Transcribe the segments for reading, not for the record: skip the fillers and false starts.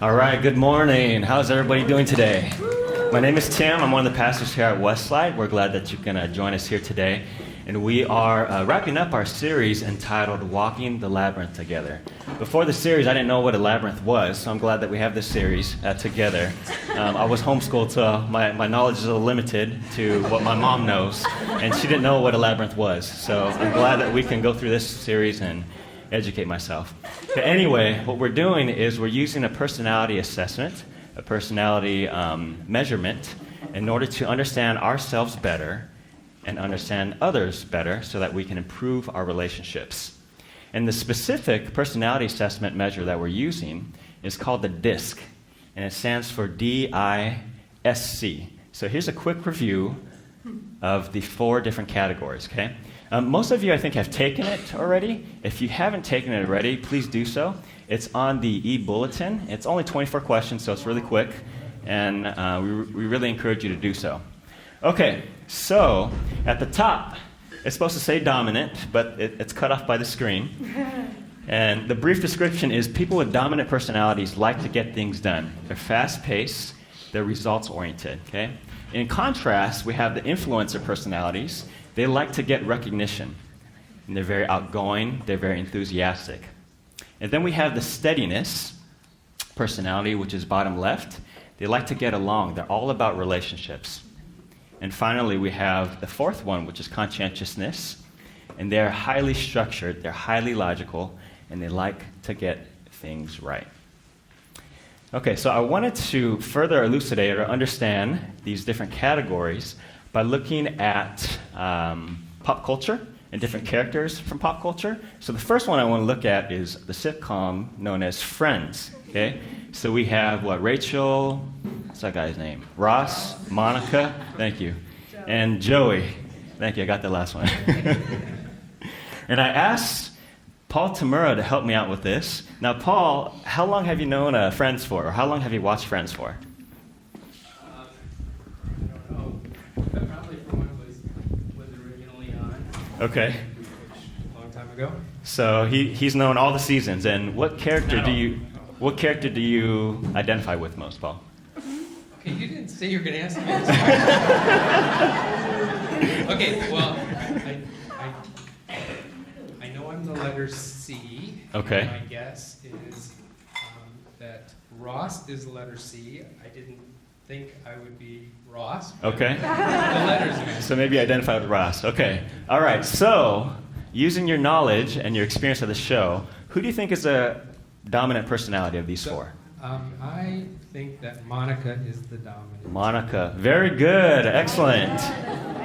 All right, good morning. How's everybody doing today? My name is Tim. I'm one of the pastors here at Westlight. We're glad that you can join us here today. And we are wrapping up our series entitled Walking the Labyrinth Together. Before the series, I didn't know what a labyrinth was, so I'm glad that we have this series together. I was homeschooled, so my knowledge is a little limited to what my mom knows, and she didn't know what a labyrinth was. So I'm glad that we can go through this series and educate myself. But anyway, what we're doing is we're using a personality assessment, a personality measurement, in order to understand ourselves better and understand others better so that we can improve our relationships. And the specific personality assessment measure that we're using is called the DISC, and it stands for D-I-S-C. So here's a quick review of the 4 different categories, okay? Most of you, I think, have taken it already. If you haven't taken it already, please do so. It's on the e-bulletin. It's only 24 questions, so it's really quick, and we really encourage you to do so. Okay, so at the top, it's supposed to say dominant, but it's cut off by the screen. And the brief description is people with dominant personalities like to get things done. They're fast-paced, they're results-oriented, okay? In contrast, we have the influencer personalities. They like to get recognition, and they're very outgoing, they're very enthusiastic. And then we have the steadiness personality, which is bottom left. They like to get along, they're all about relationships. And finally, we have the 4th one, which is conscientiousness, and they're highly structured, they're highly logical, and they like to get things right. Okay, so I wanted to further elucidate or understand these different categories by looking at pop culture and different characters from pop culture. So the first one I want to look at is the sitcom known as Friends. Okay, so we have Rachel, what's that guy's name? Ross, Monica, thank you, and Joey. Thank you, I got the last one. And I asked Paul Tamura to help me out with this. Now, Paul, how long have you known Friends for, or how long have you watched Friends for? Okay. A long time ago. So he's known all the seasons. And what character do you identify with most, Paul? Okay, you didn't say you were going to ask me this. Okay, well, I know I'm the letter C. Okay. My guess is that Ross is the letter C. I didn't think I would be Ross. Okay. The letters man. So maybe identify with Ross. Okay. All right. So using your knowledge and your experience of the show, who do you think is a dominant personality of these 4? I think that Monica is the dominant. Monica. Very good. Excellent.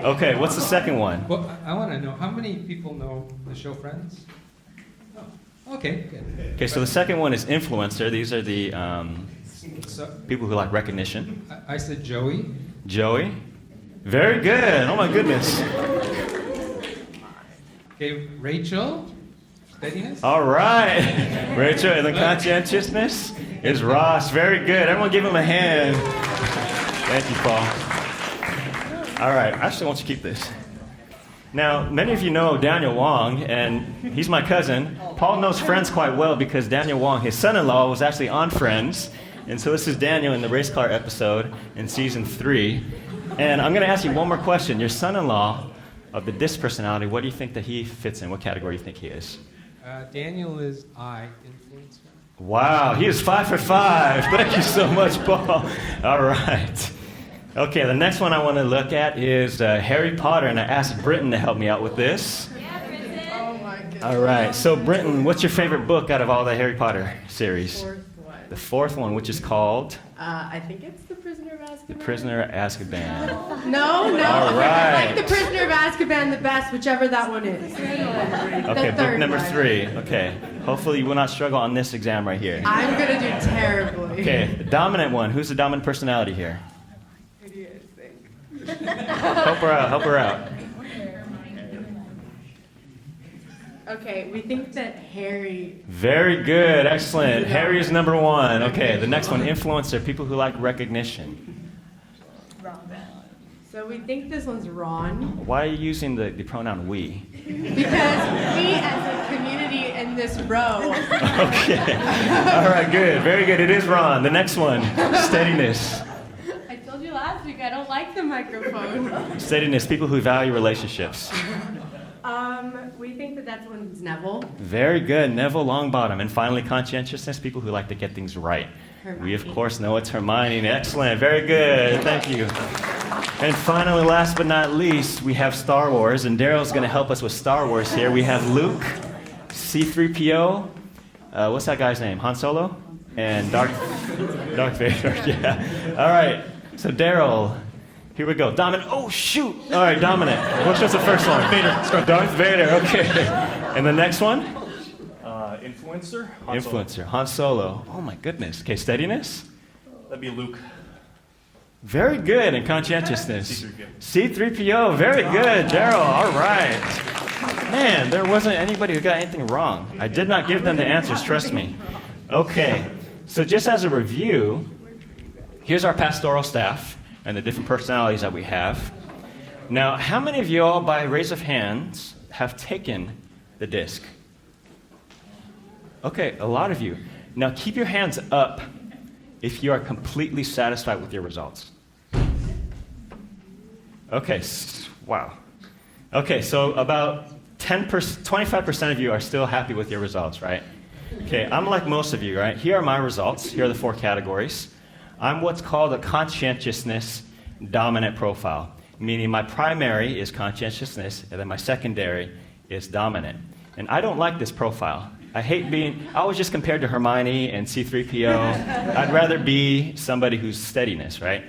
Okay. What's the second one? Well, I want to know, how many people know the show Friends? Oh, okay, good. Okay. So the second one is influencer. These are the people who like recognition. I said Joey. Joey. Very good. Oh my goodness. Okay, Rachel. Steadiness. All right. Rachel, and the conscientiousness is Ross. Very good. Everyone give him a hand. Thank you, Paul. All right. Actually, I want you to keep this. Now, many of you know Daniel Wong, and he's my cousin. Paul knows Friends quite well because Daniel Wong, his son-in-law, was actually on Friends. And so this is Daniel in the race car episode in season 3. And I'm going to ask you one more question. Your son-in-law of the DISC personality, what do you think that he fits in? What category do you think he is? Daniel is I, influencer. Wow, he is 5 for 5. Thank you so much, Paul. All right. Okay, the next one I want to look at is Harry Potter, and I asked Britton to help me out with this. Yeah, Britton. Oh my goodness. All right, so Britton, what's your favorite book out of all the Harry Potter series? The 4th one, which is called? I think it's The Prisoner of Azkaban. The Prisoner of Azkaban. No. All right. I like The Prisoner of Azkaban the best, whichever that one is. Okay, book number 3. Okay, hopefully you will not struggle on this exam right here. I'm going to do terribly. Okay, the dominant one. Who's the dominant personality here? Help her out. Okay, we think that Harry... Very good, excellent. Harry is number 1. Okay, the next one, influencer, people who like recognition. So we think this one's Ron. Why are you using the pronoun we? Because we as a community and in this row. Okay. All right, good. Very good. It is Ron. The next one, steadiness. I told you last week I don't like the microphone. Steadiness, people who value relationships. We think that that's one's Neville. Very good. Neville Longbottom. And finally, conscientiousness, people who like to get things right. Hermione. We, of course, know it's Hermione. Excellent. Very good. Thank you. And finally, last but not least, we have Star Wars. And Daryl's going to help us with Star Wars here. We have Luke, C-3PO. What's that guy's name? Han Solo? And Darth Vader. Yeah. All right. So, Daryl. Here we go. Dominic. Oh, shoot. All right, Dominic. What's the first one? Darth Vader. Okay. And the next one? Influencer? Influencer. Han Solo. Oh, my goodness. Okay, steadiness? That'd be Luke. Very good. And conscientiousness? C-3PO. C-3PO. Very good, Daryl. All right. Man, there wasn't anybody who got anything wrong. I did not give them the answers, trust me. Okay. So just as a review, here's our pastoral staff and the different personalities that we have. Now, how many of you all, by raise of hands, have taken the disc? Okay, a lot of you. Now, keep your hands up if you are completely satisfied with your results. Okay, wow. Okay, so about 25% of you are still happy with your results, right? Okay, I'm like most of you, right? Here are my results. Here are the 4 categories. I'm what's called a conscientiousness dominant profile, meaning my primary is conscientiousness, and then my secondary is dominant. And I don't like this profile. I hate being, I was just compared to Hermione and C-3PO. I'd rather be somebody who's steadiness, right?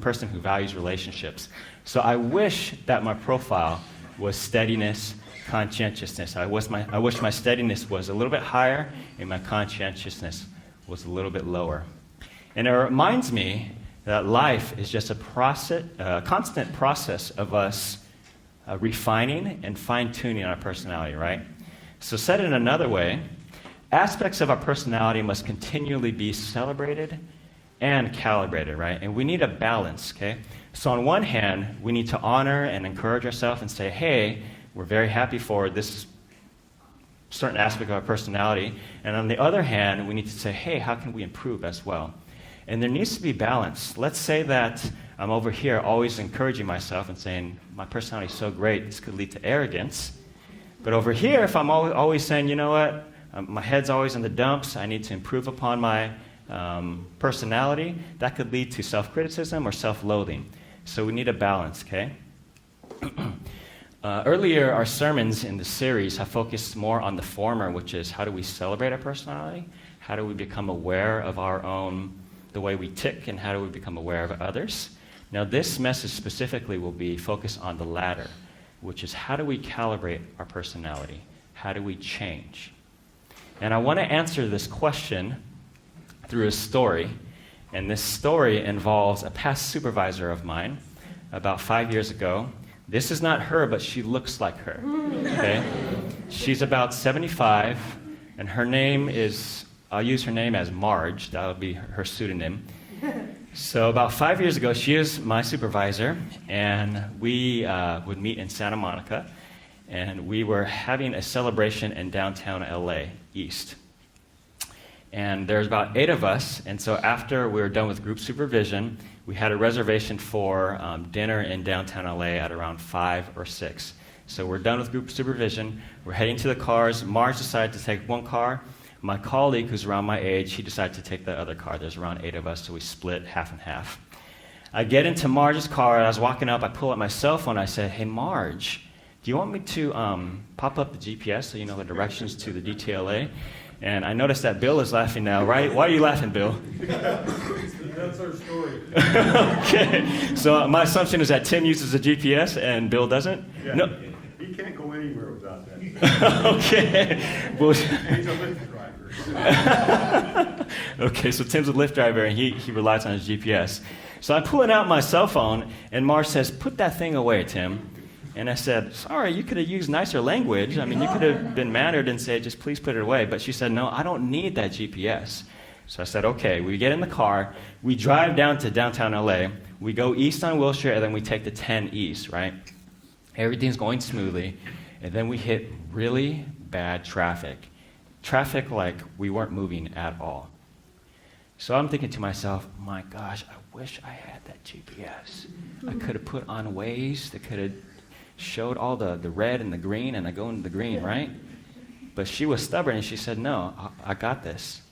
Person who values relationships. So I wish that my profile was steadiness, conscientiousness. I wish my steadiness was a little bit higher and my conscientiousness was a little bit lower. And it reminds me that life is just a constant process of us refining and fine-tuning our personality, right? So said in another way, aspects of our personality must continually be celebrated and calibrated, right? And we need a balance, okay? So on one hand, we need to honor and encourage ourselves and say, hey, we're very happy for this certain aspect of our personality. And on the other hand, we need to say, hey, how can we improve as well? And there needs to be balance. Let's say that I'm over here always encouraging myself and saying, my personality is so great, this could lead to arrogance. But over here, if I'm always saying, you know what, my head's always in the dumps, I need to improve upon my personality, that could lead to self-criticism or self-loathing. So we need a balance, okay? Earlier, our sermons in the series have focused more on the former, which is how do we celebrate our personality? How do we become aware of our own, the way we tick, and how do we become aware of others? Now, this message specifically will be focused on the latter, which is how do we calibrate our personality? How do we change? And I want to answer this question through a story. And this story involves a past supervisor of mine about 5 years ago. This is not her, but she looks like her. Okay? She's about 75, and her name is, I'll use her name as Marge. That would be her pseudonym. So about 5 years ago, she is my supervisor, and we would meet in Santa Monica, and we were having a celebration in downtown LA East. And there's about 8 of us, and so after we were done with group supervision, we had a reservation for dinner in downtown LA at around 5 or 6. So we're done with group supervision, we're heading to the cars. Marge decided to take one car. My colleague, who's around my age, he decided to take the other car. There's around 8 of us, so we split half and half. I get into Marge's car, and I was walking up, I pull out my cell phone, I said, hey Marge, do you want me to pop up the GPS so you know the directions to the DTLA? And I noticed that Bill is laughing now, right? Why are you laughing, Bill? That's our story. Okay, so my assumption is that Tim uses a GPS and Bill doesn't? Yeah, No. he can't go anywhere without that. Okay. Well, He's a Lyft driver. okay, so Tim's a Lyft driver and he relies on his GPS. So I'm pulling out my cell phone and Marge says, put that thing away, Tim. And I said, sorry, you could have used nicer language. I mean, you could have been mannered and said, just please put it away. But she said, no, I don't need that GPS. So I said, okay. We get in the car. We drive down to downtown LA. We go east on Wilshire, and then we take the 10 east, right? Everything's going smoothly. And then we hit really bad traffic. Traffic like we weren't moving at all. So I'm thinking to myself, my gosh, I wish I had that GPS. I could have put on Waze that could have showed all the red and the green, and I go into the green, right? But she was stubborn, and she said, no, I got this.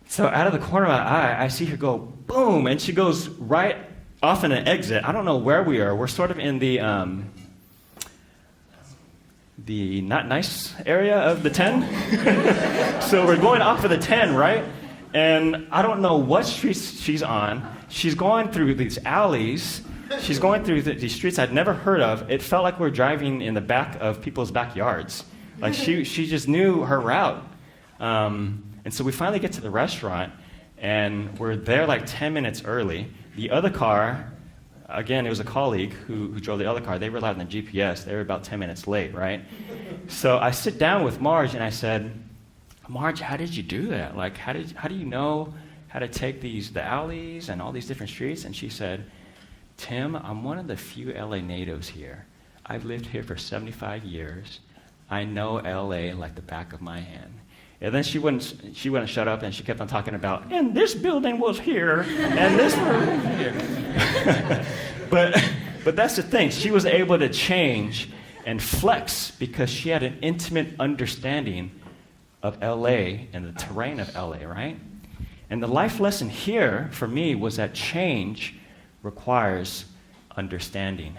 So out of the corner of my eye, I see her go, boom, and she goes right off in an exit. I don't know where we are. We're sort of in the not nice area of the 10. So we're going off of the 10, right? And I don't know what street she's on. She's going through these alleys. She's going through these streets I'd never heard of. It felt like we were driving in the back of people's backyards. Like she just knew her route. And so we finally get to the restaurant, and we're there like 10 minutes early. The other car, again, it was a colleague who drove the other car. They relied on the GPS. They were about 10 minutes late, right? So I sit down with Marge, and I said, Marge, how did you do that? Like, how do you know how to take the alleys and all these different streets? And she said, Tim, I'm one of the few LA natives here. I've lived here for 75 years. I know LA like the back of my hand. And then she wouldn't shut up, and she kept on talking about, and this building was here, and this was here. But that's the thing. She was able to change and flex because she had an intimate understanding of LA and the terrain of LA, right? And the life lesson here for me was that change requires understanding.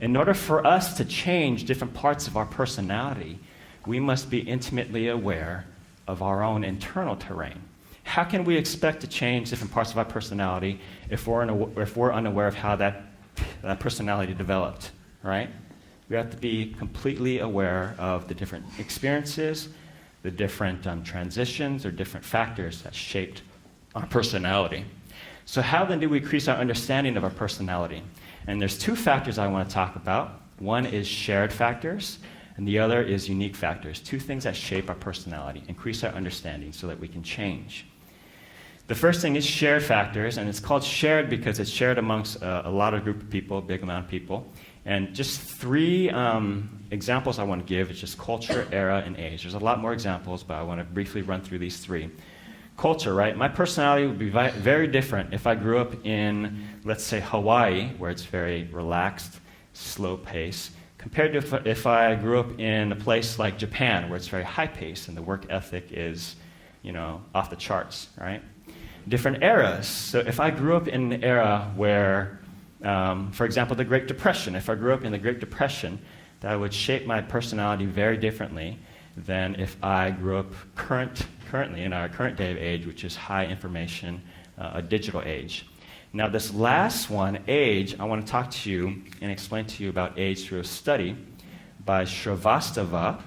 In order for us to change different parts of our personality, we must be intimately aware of our own internal terrain. How can we expect to change different parts of our personality if we're unaware of how that personality developed, right? We have to be completely aware of the different experiences, the different transitions or different factors that shaped our personality. So how then do we increase our understanding of our personality? And there's two factors I want to talk about. One is shared factors, and the other is unique factors. Two things that shape our personality, increase our understanding so that we can change. The first thing is shared factors, and it's called shared because it's shared amongst a lot of group of people, a big amount of people. And just three examples I want to give is just culture, era, and age. There's a lot more examples, but I want to briefly run through these three. Culture, right? My personality would be very different if I grew up in, let's say, Hawaii, where it's very relaxed, slow pace, compared to if I grew up in a place like Japan, where it's very high pace and the work ethic is, off the charts, right? Different eras. So if I grew up in an era where, for example, the Great Depression, if I grew up in the Great Depression, that would shape my personality very differently than if I grew up currently in our current day of age, which is high information, a digital age. Now, this last one, age, I want to talk to you and explain to you about age through a study by Shrivastava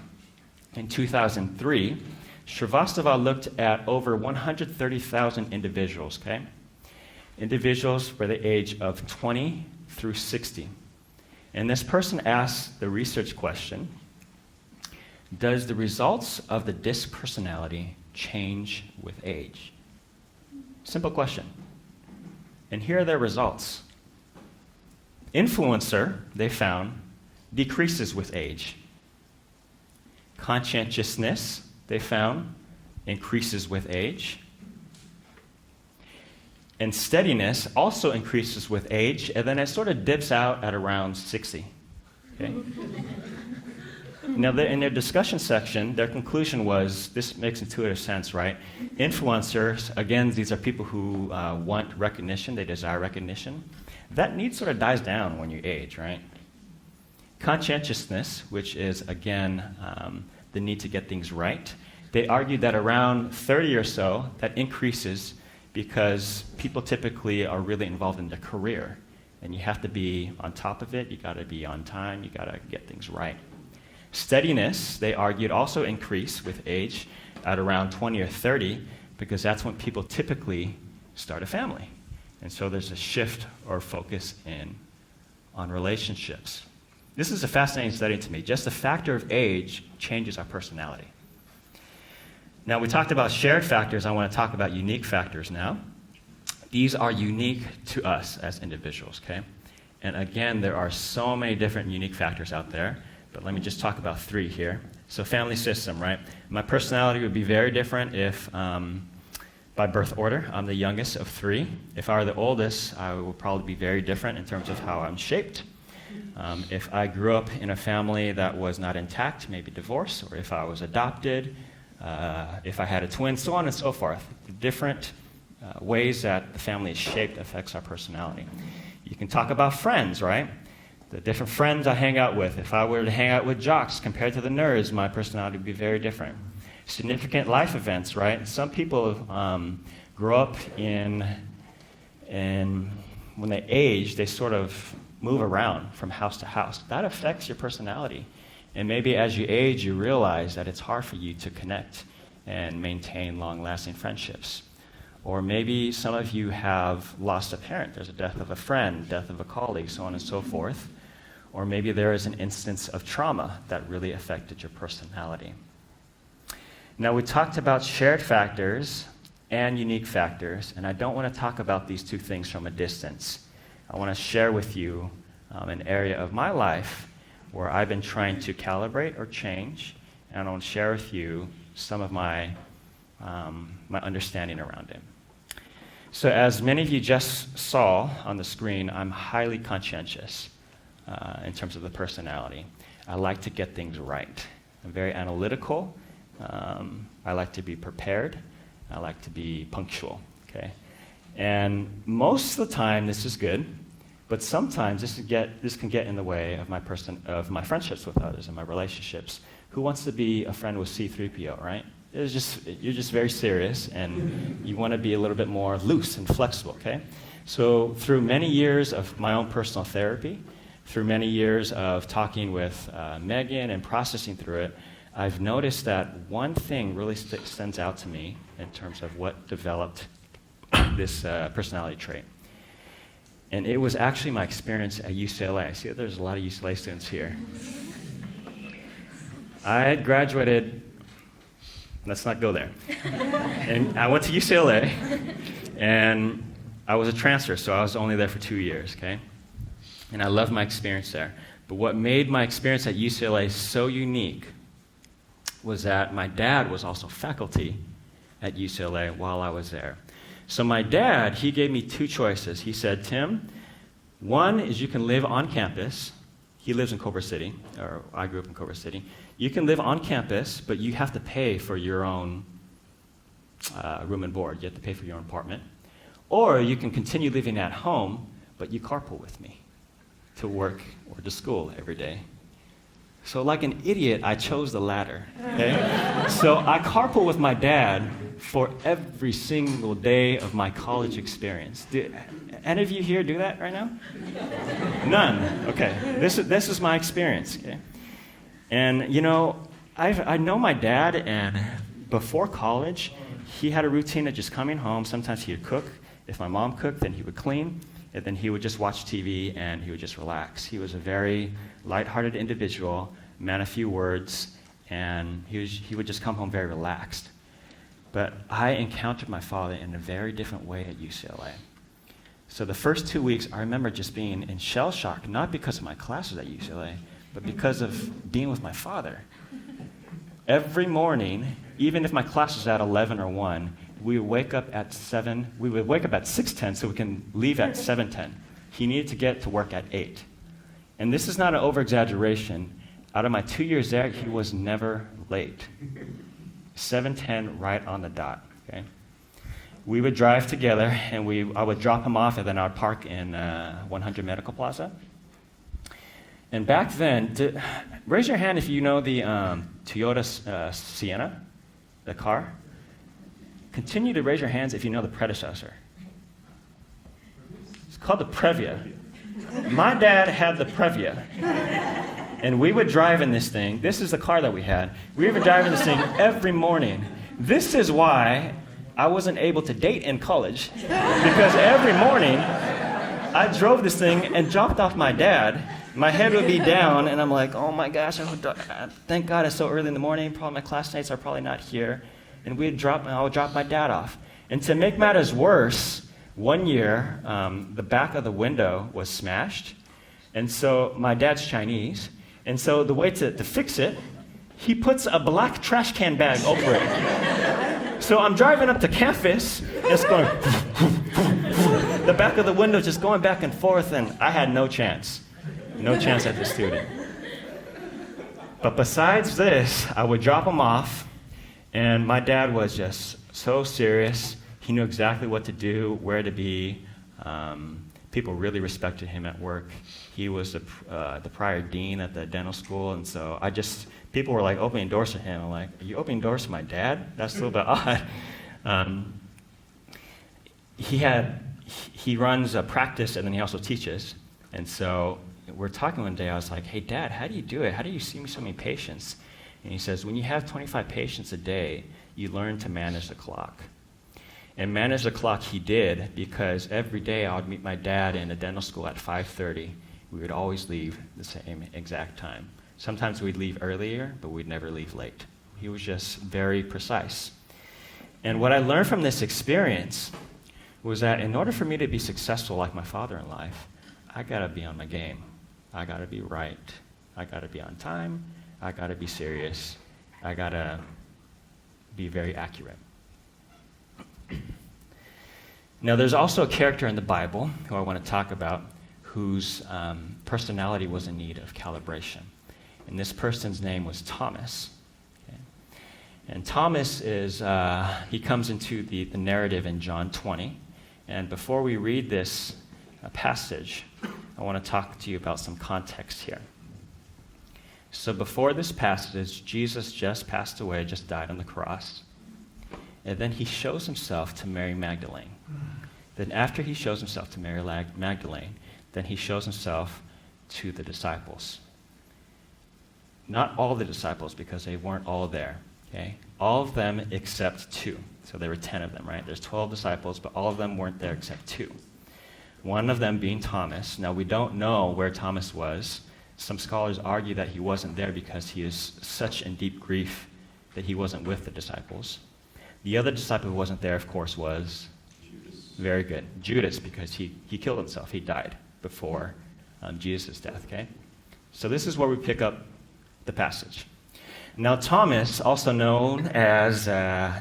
in 2003. Shrivastava looked at over 130,000 individuals, okay? Individuals for the age of 20 through 60. And this person asked the research question, does the results of the DISC personality change with age? Simple question. And here are their results. Influencer, they found, decreases with age. Conscientiousness, they found, increases with age. And steadiness also increases with age, and then it sort of dips out at around 60. Okay? Now, in their discussion section, their conclusion was, this makes intuitive sense, right? Influencers, again, these are people who want recognition, they desire recognition. That need sort of dies down when you age, right? Conscientiousness, which is, again, the need to get things right. They argued that around 30 or so, that increases because people typically are really involved in their career. And you have to be on top of it, you gotta be on time, you gotta get things right. Steadiness, they argued, also increase with age at around 20 or 30 because that's when people typically start a family. And so there's a shift or focus on relationships. This is a fascinating study to me. Just the factor of age changes our personality. Now, we talked about shared factors. I want to talk about unique factors now. These are unique to us as individuals, okay? And again, there are so many different unique factors out there. But let me just talk about three here. So family system, right? My personality would be very different if, by birth order, I'm the youngest of 3. If I were the oldest, I would probably be very different in terms of how I'm shaped. If I grew up in a family that was not intact, maybe divorce, or if I was adopted, if I had a twin, so on and so forth. The different ways that the family is shaped affects our personality. You can talk about friends, right? The different friends I hang out with. If I were to hang out with jocks compared to the nerds, my personality would be very different. Significant life events, right? Some people grow up in when they age, they sort of move around from house to house. That affects your personality. And maybe as you age, you realize that it's hard for you to connect and maintain long-lasting friendships. Or maybe some of you have lost a parent. There's a death of a friend, death of a colleague, so on and so forth. Or maybe there is an instance of trauma that really affected your personality. Now, we talked about shared factors and unique factors, and I don't want to talk about these two things from a distance. I want to share with you an area of my life where I've been trying to calibrate or change, and I want to share with you some of my understanding around it. So as many of you just saw on the screen, I'm highly conscientious in terms of the personality. I like to get things right. I'm very analytical. I like to be prepared. I like to be punctual, okay? And most of the time, this is good, but sometimes this can get in the way of my friendships with others and my relationships. Who wants to be a friend with C-3PO, right? You're just very serious, and you want to be a little bit more loose and flexible, okay? So through many years of my own personal therapy, through many years of talking with Megan and processing through it, I've noticed that one thing really stands out to me in terms of what developed this personality trait. And it was actually my experience at UCLA. I see that there's a lot of UCLA students here. I had graduated, let's not go there. And I went to UCLA, and I was a transfer, so I was only there for 2 years, okay? And I loved my experience there. But what made my experience at UCLA so unique was that my dad was also faculty at UCLA while I was there. So my dad, he gave me 2 choices. He said, Tim, one is you can live on campus. He lives in Culver City, or I grew up in Culver City. You can live on campus, but you have to pay for your own room and board. You have to pay for your own apartment. Or you can continue living at home, but you carpool with me to work or to school every day. So like an idiot, I chose the latter, okay? So I carpool with my dad for every single day of my college experience. Do any of you here do that right now? None. Okay. This is my experience, okay? And, you know, I know my dad, and before college, he had a routine of just coming home. Sometimes he would cook. If my mom cooked, then he would clean. And then he would just watch TV, and he would just relax. He was a very lighthearted individual, man of few words, and he would just come home very relaxed. But I encountered my father in a very different way at UCLA. So the first 2 weeks, I remember just being in shell shock, not because of my classes at UCLA, but because of being with my father. Every morning, even if my class was at 11 or 1, we would wake up at 7. We would wake up at 6:10 so we can leave at 7:10. He needed to get to work at 8. And this is not an over-exaggeration. Out of my 2 years there, he was never late. 7:10 right on the dot, okay? We would drive together, and I would drop him off, and then I would park in 100 Medical Plaza. And back then, raise your hand if you know the Toyota Sienna, the car. Continue to raise your hands if you know the predecessor. It's called the Previa. My dad had the Previa. And we would drive in this thing. This is the car that we had. We would drive in this thing every morning. This is why I wasn't able to date in college. Because every morning, I drove this thing and dropped off my dad. My head would be down, and I'm like, oh my gosh, thank God it's so early in the morning. Probably my classmates are probably not here. And I would drop my dad off. And to make matters worse, one year, the back of the window was smashed. And so my dad's Chinese. And so the way to fix it, he puts a black trash can bag over it. So I'm driving up to campus, and it's going, the back of the window just going back and forth, and I had no chance. No chance at the student. But besides this, I would drop him off, and my dad was just so serious. He knew exactly what to do, where to be. People really respected him at work. He was the prior dean at the dental school, and so people were like opening doors to him. I'm like, are you opening doors to my dad? That's a little bit odd. He runs a practice, and then he also teaches. And so we're talking one day, I was like, hey, Dad, how do you do it? How do you see so many patients? And he says, when you have 25 patients a day, you learn to manage the clock. And manage the clock he did, because every day I would meet my dad in a dental school at 5:30. We would always leave the same exact time. Sometimes we'd leave earlier, but we'd never leave late. He was just very precise. And what I learned from this experience was that in order for me to be successful like my father in life, I gotta be on my game. I gotta be right. I gotta be on time. I gotta be serious. I gotta be very accurate. Now, there's also a character in the Bible who I want to talk about whose personality was in need of calibration. And this person's name was Thomas. Okay? And Thomas he comes into the narrative in John 20. And before we read this passage, I want to talk to you about some context here. So before this passage, Jesus just passed away, just died on the cross. And then he shows himself to Mary Magdalene. Then after he shows himself to Mary Magdalene, then he shows himself to the disciples. Not all the disciples, because they weren't all there. Okay? All of them except 2. So there were 10 of them, right? There's 12 disciples, but all of them weren't there except 2. One of them being Thomas. Now, we don't know where Thomas was. Some scholars argue that he wasn't there because he is such in deep grief that he wasn't with the disciples. The other disciple who wasn't there, of course, was Judas. Very good. Judas, because he killed himself. He died before Jesus' death, okay? So this is where we pick up the passage. Now, Thomas, also known as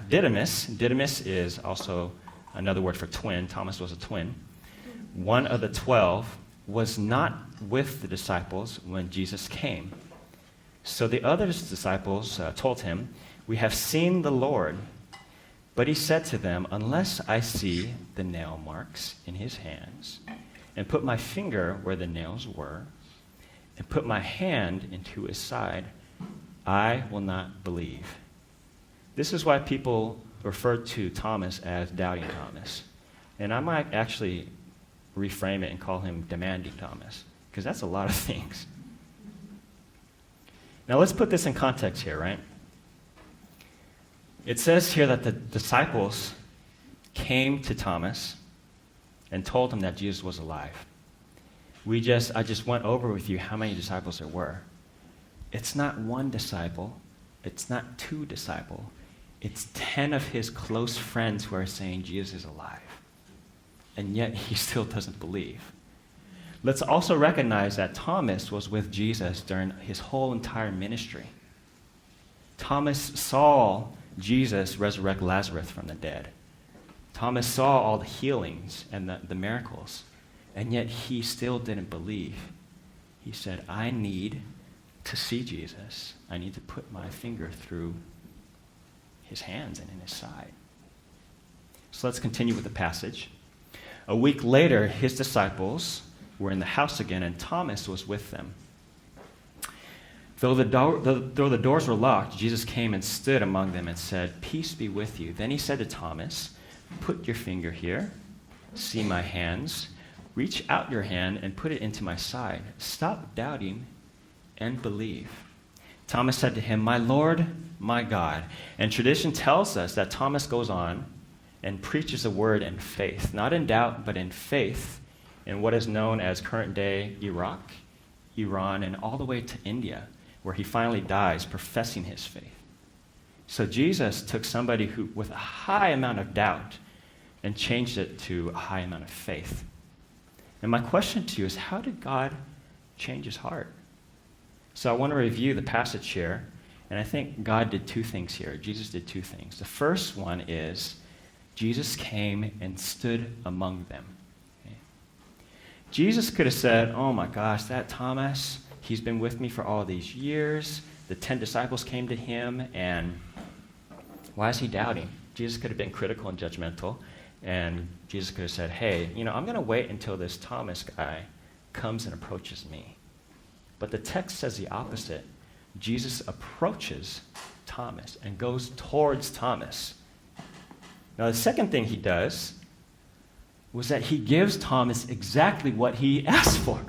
Didymus. Didymus is also another word for twin. Thomas was a twin. One of the 12 was not with the disciples when Jesus came. So the other disciples told him, "We have seen the Lord." But he said to them, "Unless I see the nail marks in his hands, and put my finger where the nails were, and put my hand into his side, I will not believe." This is why people refer to Thomas as Doubting Thomas. And I might actually reframe it and call him Demanding Thomas, because that's a lot of things. Now let's put this in context here, right? It says here that the disciples came to Thomas and told him that Jesus was alive. I just went over with you how many disciples there were. It's not 1 disciple. It's not 2 disciples. It's 10 of his close friends who are saying Jesus is alive. And yet he still doesn't believe. Let's also recognize that Thomas was with Jesus during his whole entire ministry. Thomas saw Jesus resurrect Lazarus from the dead. Thomas saw all the healings and the miracles, and yet he still didn't believe. He said, "I need to see Jesus. I need to put my finger through his hands and in his side." So let's continue with the passage. A week later, his disciples were in the house again, and Thomas was with them. Though the doors were locked, Jesus came and stood among them and said, "Peace be with you." Then he said to Thomas, "Put your finger here. See my hands. Reach out your hand and put it into my side. Stop doubting and believe." Thomas said to him, "My Lord, my God." And tradition tells us that Thomas goes on and preaches the word in faith, not in doubt, but in faith, in what is known as current-day Iraq, Iran, and all the way to India, where he finally dies professing his faith. So Jesus took somebody who, with a high amount of doubt, and changed it to a high amount of faith. And my question to you is, how did God change his heart? So I want to review the passage here, And I think God did two things here. Jesus did two things. The first one is Jesus came and stood among them. Okay? Jesus could have said, oh my gosh, that Thomas, he's been with me for all these years. The 10 disciples came to him, and why is he doubting? Jesus could have been critical and judgmental, and Jesus could have said, hey, I'm going to wait until this Thomas guy comes and approaches me. But the text says the opposite. Jesus approaches Thomas and goes towards Thomas. Now, the second thing he does was that he gives Thomas exactly what he asked for.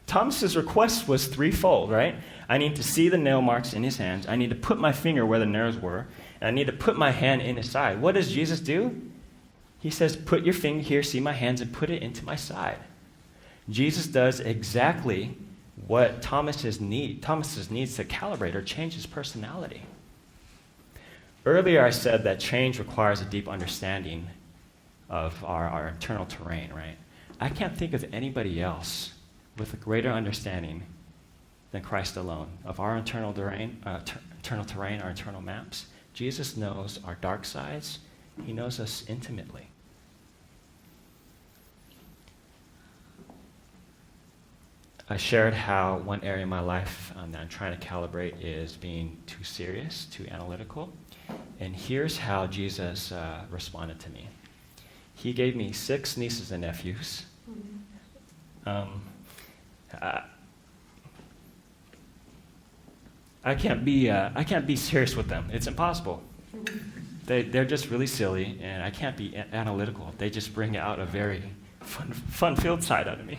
Thomas's request was threefold, right? I need to see the nail marks in his hands. I need to put my finger where the nails were. And I need to put my hand in his side. What does Jesus do? He says, put your finger here, see my hands, and put it into my side. Jesus does exactly what Thomas's needs to calibrate or change his personality. Earlier I said that change requires a deep understanding of our internal terrain, right? I can't think of anybody else with a greater understanding than Christ alone of our internal terrain, our internal maps. Jesus knows our dark sides. He knows us intimately. I shared how one area of my life that I'm trying to calibrate is being too serious, too analytical. And here's how Jesus responded to me. He gave me 6 nieces and nephews. I can't be serious with them. It's impossible. They're just really silly, and I can't be analytical. They just bring out a very fun-filled side out of me.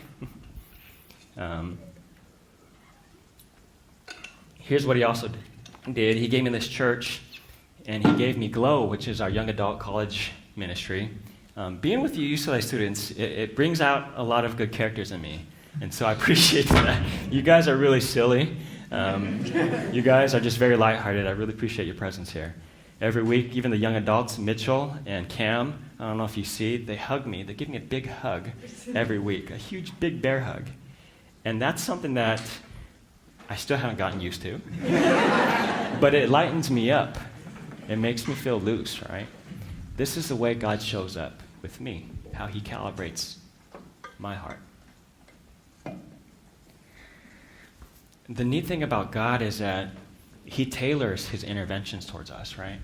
Here's what he also did. He gave me this church, and he gave me Glow, which is our young adult college ministry. Being with you UCLA students, it brings out a lot of good characters in me, and so I appreciate that. You guys are really silly. You guys are just very lighthearted. I really appreciate your presence here. Every week, even the young adults, Mitchell and Cam, I don't know if you see, they hug me. They give me a big hug every week, a huge, big bear hug. And that's something that I still haven't gotten used to. But it lightens me up. It makes me feel loose, right? This is the way God shows up with me, how he calibrates my heart. The neat thing about God is that he tailors his interventions towards us, right?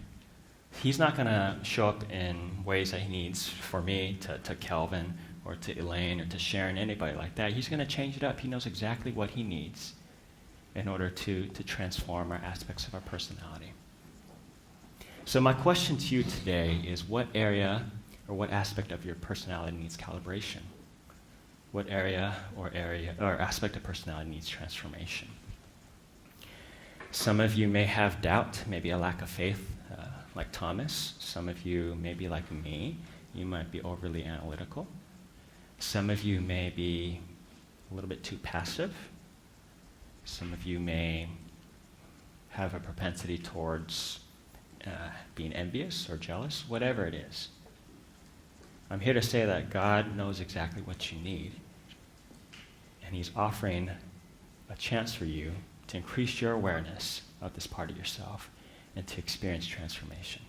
He's not going to show up in ways that he needs for me, to Kelvin, or to Elaine, or to Sharon, anybody like that. He's going to change it up. He knows exactly what he needs in order to transform our aspects of our personality. So my question to you today is, what area or what aspect of your personality needs calibration? What area or aspect of personality needs transformation? Some of you may have doubt, maybe a lack of faith, like Thomas. Some of you may be like me. You might be overly analytical. Some of you may be a little bit too passive. Some of you may have a propensity towards being envious or jealous, whatever it is. I'm here to say that God knows exactly what you need. And he's offering a chance for you to increase your awareness of this part of yourself and to experience transformation.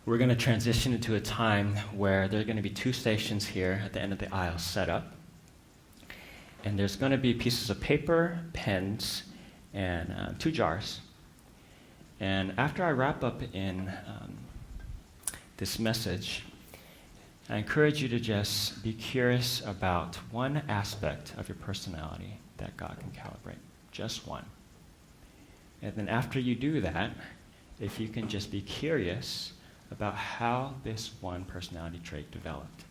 We're going to transition into a time where there are going to be 2 stations here at the end of the aisle set up. And there's going to be pieces of paper, pens, and 2 jars. And after I wrap up in this message, I encourage you to just be curious about one aspect of your personality that God can calibrate, just one. And then after you do that, if you can just be curious about how this one personality trait developed.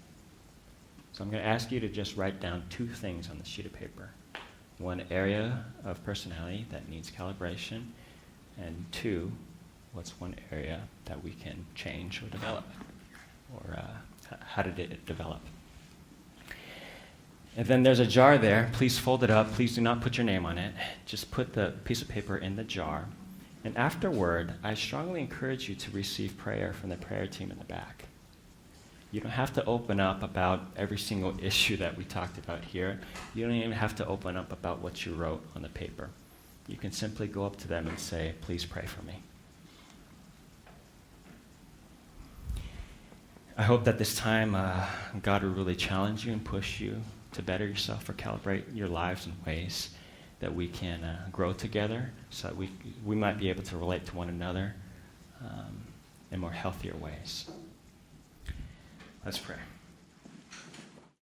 So I'm going to ask you to just write down 2 things on the sheet of paper. One area of personality that needs calibration, and 2, what's one area that we can change or develop, or how did it develop? And then there's a jar there. Please fold it up. Please do not put your name on it. Just put the piece of paper in the jar. And afterward, I strongly encourage you to receive prayer from the prayer team in the back. You don't have to open up about every single issue that we talked about here. You don't even have to open up about what you wrote on the paper. You can simply go up to them and say, please pray for me. I hope that this time God will really challenge you and push you to better yourself or calibrate your lives in ways that we can grow together so that we might be able to relate to one another in more healthier ways. Let's pray.